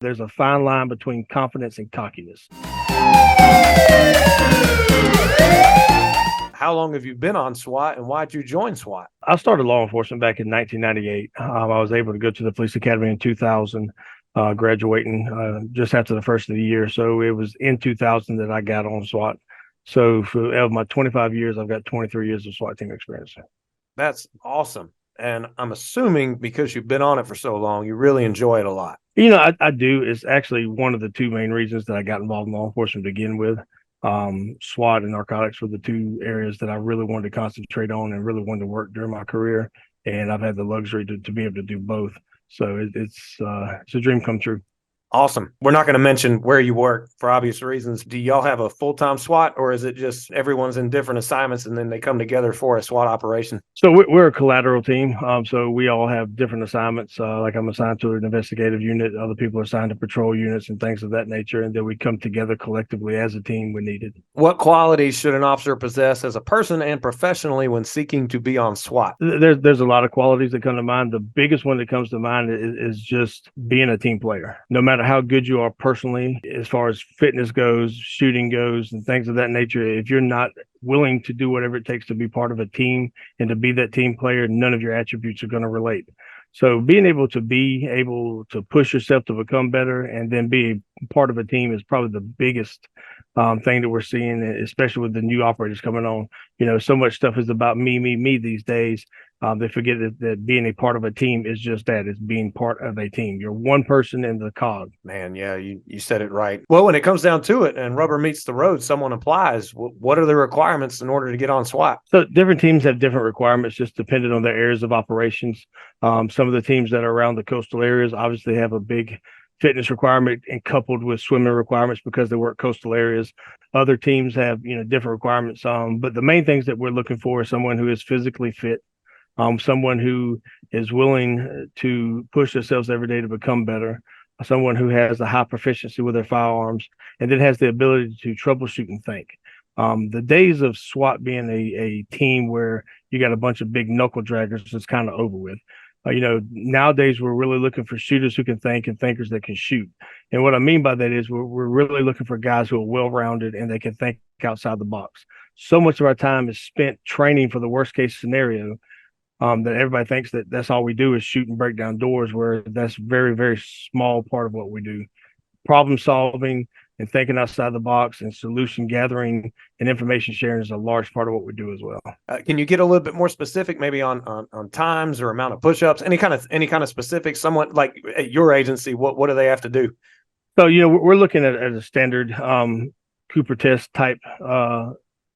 There's a fine line between confidence and cockiness. How long have you been on SWAT, and why'd you join SWAT? I started law enforcement back in 1998. I was able to go to the police academy in 2000, graduating just after the first of the year. So it was in 2000 that I got on SWAT. So for my 25 years, I've got 23 years of SWAT team experience. That's awesome. And I'm assuming because you've been on it for so long, you really enjoy it a lot. I do. It's actually one of the two main reasons that I got involved in law enforcement to begin with. SWAT and narcotics were the two areas that I really wanted to concentrate on and really wanted to work during my career. And I've had the luxury to be able to do both. So it's a dream come true. Awesome. We're not going to mention where you work for obvious reasons. Do y'all have a full-time SWAT, or is it just everyone's in different assignments and then they come together for a SWAT operation? So we're a collateral team. So we all have different assignments. Like I'm assigned to an investigative unit. Other people are assigned to patrol units and things of that nature. And then we come together collectively as a team when needed. What qualities should an officer possess as a person and professionally when seeking to be on SWAT? There's a lot of qualities that come to mind. The biggest one that comes to mind is just being a team player. No matter how good you are personally, as far as fitness goes, shooting goes, and things of that nature, if you're not willing to do whatever it takes to be part of a team and to be that team player, none of your attributes are going to relate. So being able to push yourself to become better and then be part of a team is probably the biggest thing that we're seeing, especially with the new operators coming on. So much stuff is about me these days. They forget that being a part of a team is just that. It's being part of a team. You're one person in the cog. Man, yeah, you said it right. Well, when it comes down to it and rubber meets the road, someone applies. What are the requirements in order to get on SWAT? So different teams have different requirements, just depending on their areas of operations. Some of the teams that are around the coastal areas obviously have a big fitness requirement and coupled with swimming requirements because they work coastal areas. Other teams have, different requirements. But the main things that we're looking for is someone who is physically fit, someone who is willing to push themselves every day to become better, someone who has a high proficiency with their firearms, and then has the ability to troubleshoot and think. The days of SWAT being a team where you got a bunch of big knuckle draggers is kind of over with. Nowadays we're really looking for shooters who can think and thinkers that can shoot. And what I mean by that is we're really looking for guys who are well-rounded and they can think outside the box. So much of our time is spent training for the worst case scenario, that everybody thinks that that's all we do is shoot and break down doors, where that's very, very small part of what we do. Problem solving and thinking outside the box and solution gathering and information sharing is a large part of what we do as well. Can you get a little bit more specific, maybe on times or amount of push-ups, any kind of specifics? Someone like at your agency, what do they have to do? So, we're looking at a standard Cooper test type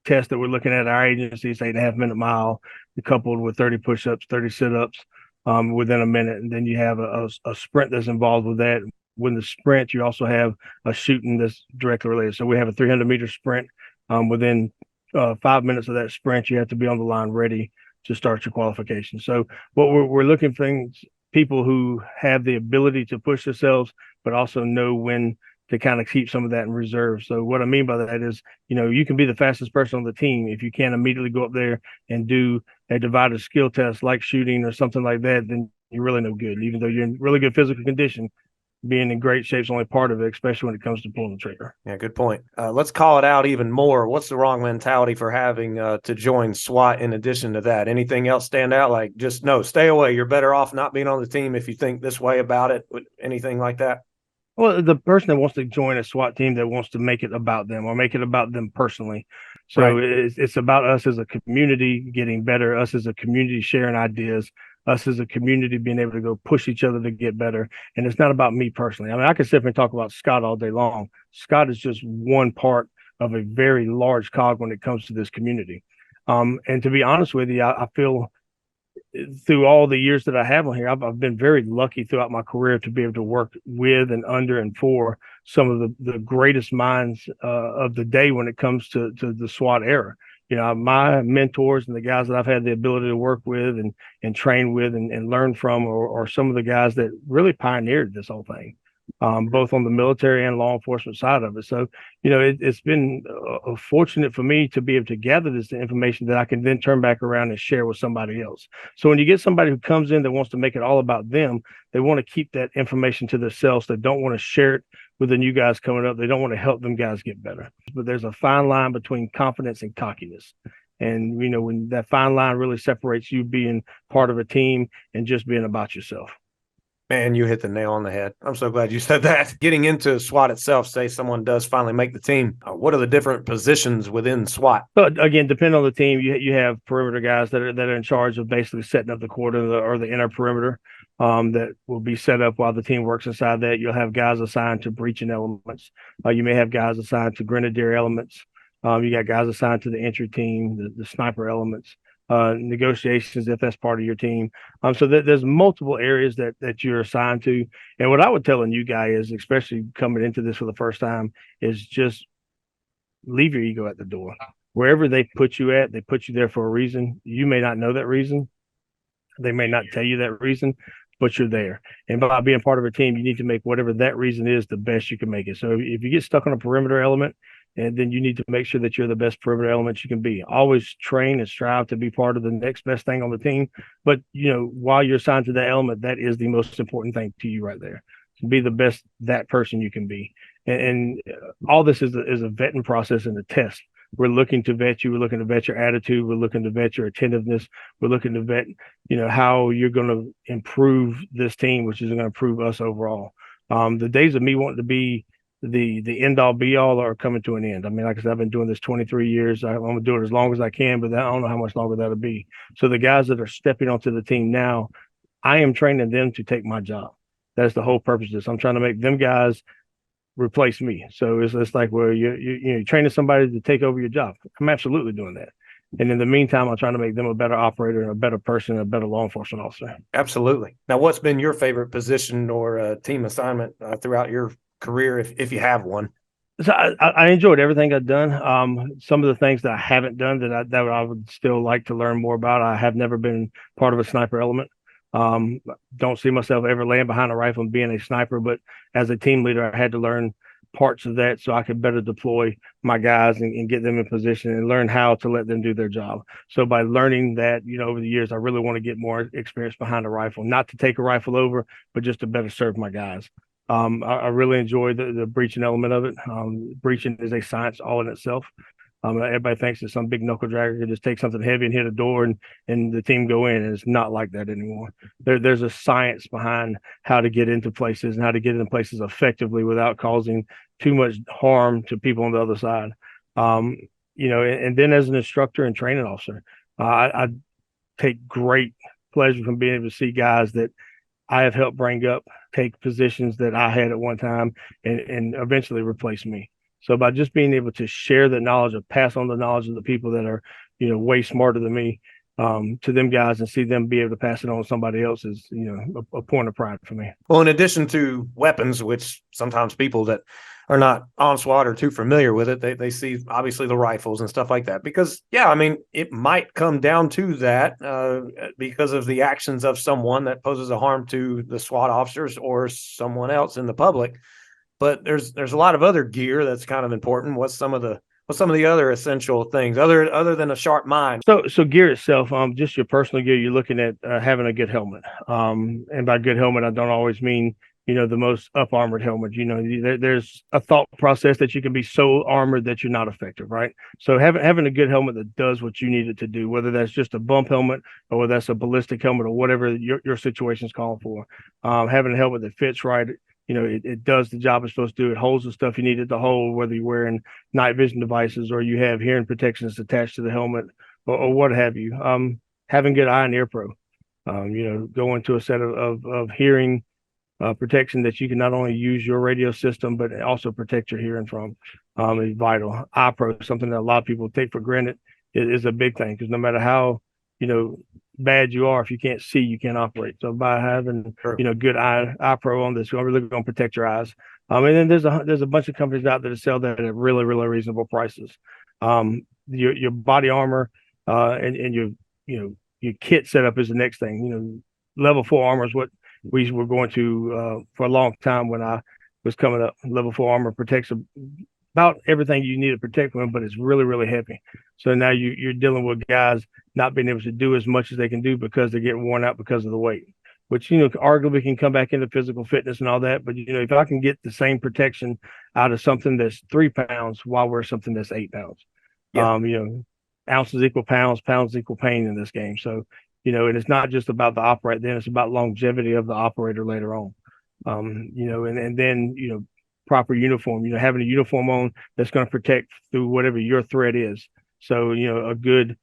test that we're looking at our agency. It's 8.5 minute mile, coupled with 30 push-ups, 30 sit-ups within a minute. And then you have a sprint that's involved with that. When the sprint, you also have a shooting that's directly related. So we have a 300-meter sprint. Within 5 minutes of that sprint, you have to be on the line ready to start your qualification. So what we're looking for, people who have the ability to push themselves, but also know when to kind of keep some of that in reserve. So what I mean by that is, you can be the fastest person on the team. If you can't immediately go up there and do a divided skill test like shooting or something like that, then you're really no good. Even though you're in really good physical condition, being in great shape is only part of it, especially when it comes to pulling the trigger. Yeah, good point. Let's call it out even more. What's the wrong mentality for having to join SWAT in addition to that? Anything else stand out? Like, just no, stay away. You're better off not being on the team if you think this way about it. Anything like that? Well, the person that wants to join a SWAT team that wants to make it about them or make it about them personally. So Right. it's about us as a community getting better, us as a community sharing ideas, us as a community being able to go push each other to get better. And it's not about me personally. I mean, I could sit here and talk about Scott all day long. Scott is just one part of a very large cog when it comes to this community. And to be honest with you, I feel through all the years that I have on here, I've been very lucky throughout my career to be able to work with and under and for some of the greatest minds of the day when it comes to the SWAT era. My mentors and the guys that I've had the ability to work with and train with and learn from are some of the guys that really pioneered this whole thing. both on the military and law enforcement side of it. So, it's been fortunate for me to be able to gather this information that I can then turn back around and share with somebody else. So when you get somebody who comes in that wants to make it all about them, they want to keep that information to themselves. They don't want to share it with the new guys coming up. They don't want to help them guys get better. But there's a fine line between confidence and cockiness. And, when that fine line really separates you being part of a team and just being about yourself. Man, you hit the nail on the head. I'm so glad you said that. Getting into SWAT itself, say someone does finally make the team, what are the different positions within SWAT? But again, depending on the team, you have perimeter guys that are in charge of basically setting up the quarter or the inner perimeter that will be set up while the team works inside that. You'll have guys assigned to breaching elements. You may have guys assigned to grenadier elements. You got guys assigned to the entry team, the sniper elements. Negotiations if that's part of your team. So there's multiple areas that you're assigned to. And what I would tell a new guy is, especially coming into this for the first time, is just leave your ego at the door. Wherever they put you at, they put you there for a reason. You may not know that reason. They may not tell you that reason, but you're there. And by being part of a team, you need to make whatever that reason is the best you can make it. So if you get stuck on a perimeter element, and then you need to make sure that you're the best perimeter element you can be. Always train and strive to be part of the next best thing on the team. But, while you're assigned to that element, that is the most important thing to you right there. To be the best that person you can be. And all this is a vetting process and a test. We're looking to vet you. We're looking to vet your attitude. We're looking to vet your attentiveness. We're looking to vet, how you're going to improve this team, which is going to improve us overall. The days of me wanting to be the end all be all are coming to an end. I mean, like I said, I've been doing this 23 years. I'm going to do it as long as I can, but I don't know how much longer that'll be. So the guys that are stepping onto the team now, I am training them to take my job. That's the whole purpose of this. I'm trying to make them guys replace me. So it's like, well, you're training somebody to take over your job. I'm absolutely doing that. And in the meantime, I'm trying to make them a better operator and a better person and a better law enforcement officer. Absolutely. Now, what's been your favorite position or team assignment throughout your career, if you have one? So I enjoyed everything I've done. Some of the things that I haven't done that I would still like to learn more about. I have never been part of a sniper element. Don't see myself ever laying behind a rifle and being a sniper, but as a team leader, I had to learn parts of that so I could better deploy my guys and get them in position and learn how to let them do their job. So by learning that, over the years, I really want to get more experience behind a rifle, not to take a rifle over, but just to better serve my guys. I really enjoy the breaching element of it. Breaching is a science all in itself. Everybody thinks that some big knuckle dragger can just take something heavy and hit a door and the team go in, and it's not like that anymore. There's a science behind how to get into places and how to get into places effectively without causing too much harm to people on the other side. And then as an instructor and training officer, I take great pleasure from being able to see guys that I have helped bring up, take positions that I had at one time and eventually replace me. So by just being able to share the knowledge or pass on the knowledge of the people that are, way smarter than me to them guys and see them be able to pass it on to somebody else is, a point of pride for me. Well, in addition to weapons, which sometimes people that are not on SWAT or too familiar with it, they see obviously the rifles and stuff like that. Because, it might come down to that because of the actions of someone that poses a harm to the SWAT officers or someone else in the public. But there's a lot of other gear that's kind of important. What's some of the other essential things other than a sharp mind? So gear itself, just your personal gear, you're looking at having a good helmet. And by good helmet, I don't always mean, the most up armored helmet. There's a thought process that you can be so armored that you're not effective, right? So having a good helmet that does what you need it to do, whether that's just a bump helmet or whether that's a ballistic helmet or whatever your situation is calling for, having a helmet that fits right. It does the job it's supposed to do. It holds the stuff you need it to hold, whether you're wearing night vision devices or you have hearing protections attached to the helmet or what have you. Having good eye and ear pro, go into a set of hearing protection that you can not only use your radio system, but also protect your hearing from is vital. Eye pro, something that a lot of people take for granted, is a big thing because no matter how, bad you are, if you can't see, you can't operate. So by having good eye pro on this, we're really going to protect your eyes. And then there's a bunch of companies out there that sell that at really, really reasonable prices. Your body armor and your kit setup is the next thing. Level 4 armor is what we were going to for a long time when I was coming up. Level 4 armor protects about everything you need to protect them, but it's really, really heavy. So now you're dealing with guys not being able to do as much as they can do because they're getting worn out because of the weight, which, arguably can come back into physical fitness and all that. But, if I can get the same protection out of something that's 3 pounds while we're something that's 8 pounds, Yeah. Ounces equal pounds, pounds equal pain in this game. So, and it's not just about the operator, then it's about longevity of the operator later on. And then, proper uniform, having a uniform on that's going to protect through whatever your threat is. So, a good,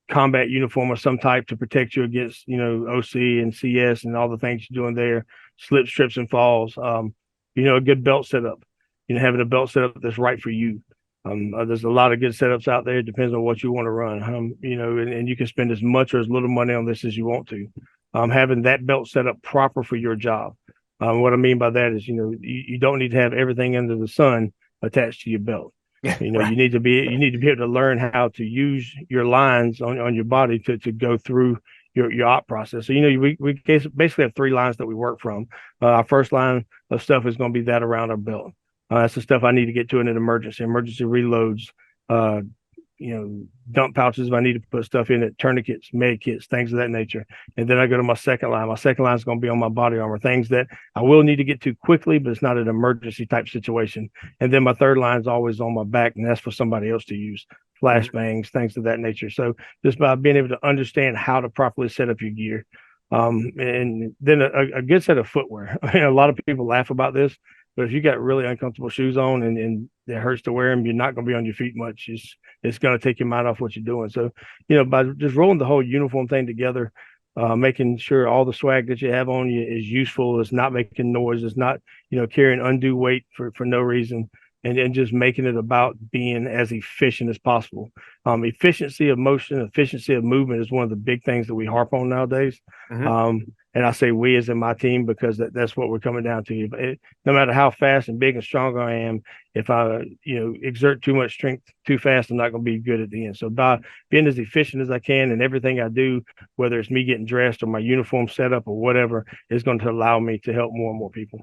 combat uniform of some type to protect you against, OC and CS and all the things you're doing there, slips, trips, and falls. A good belt setup, having a belt setup that's right for you. There's a lot of good setups out there. It depends on what you want to run, and you can spend as much or as little money on this as you want to. Having that belt set up proper for your job. What I mean by that is, you don't need to have everything under the sun attached to your belt. Right. You need to be able to learn how to use your lines on your body to go through your op process. So, we basically have 3 lines that we work from. Our first line of stuff is going to be that around our belt. That's the stuff I need to get to in an emergency reloads, dump pouches if I need to put stuff in it, tourniquets, med kits, things of that nature. And then I go to my second line. My second line is going to be on my body armor, things that I will need to get to quickly, but it's not an emergency type situation. And then my third line is always on my back, and that's for somebody else to use, flashbangs, things of that nature. So just by being able to understand how to properly set up your gear. And then a good set of footwear. A lot of people laugh about this, but if you got really uncomfortable shoes on and it hurts to wear them, you're not going to be on your feet much. It's going to take your mind off what you're doing. So, by just rolling the whole uniform thing together, making sure all the swag that you have on you is useful, it's not making noise, it's not, carrying undue weight for no reason, and just making it about being as efficient as possible. Efficiency of motion, efficiency of movement is one of the big things that we harp on nowadays. And I say we as in my team because that's what we're coming down to. No matter how fast and big and strong I am, if I exert too much strength too fast, I'm not going to be good at the end. So by being as efficient as I can in everything I do, whether it's me getting dressed or my uniform setup or whatever, is going to allow me to help more and more people.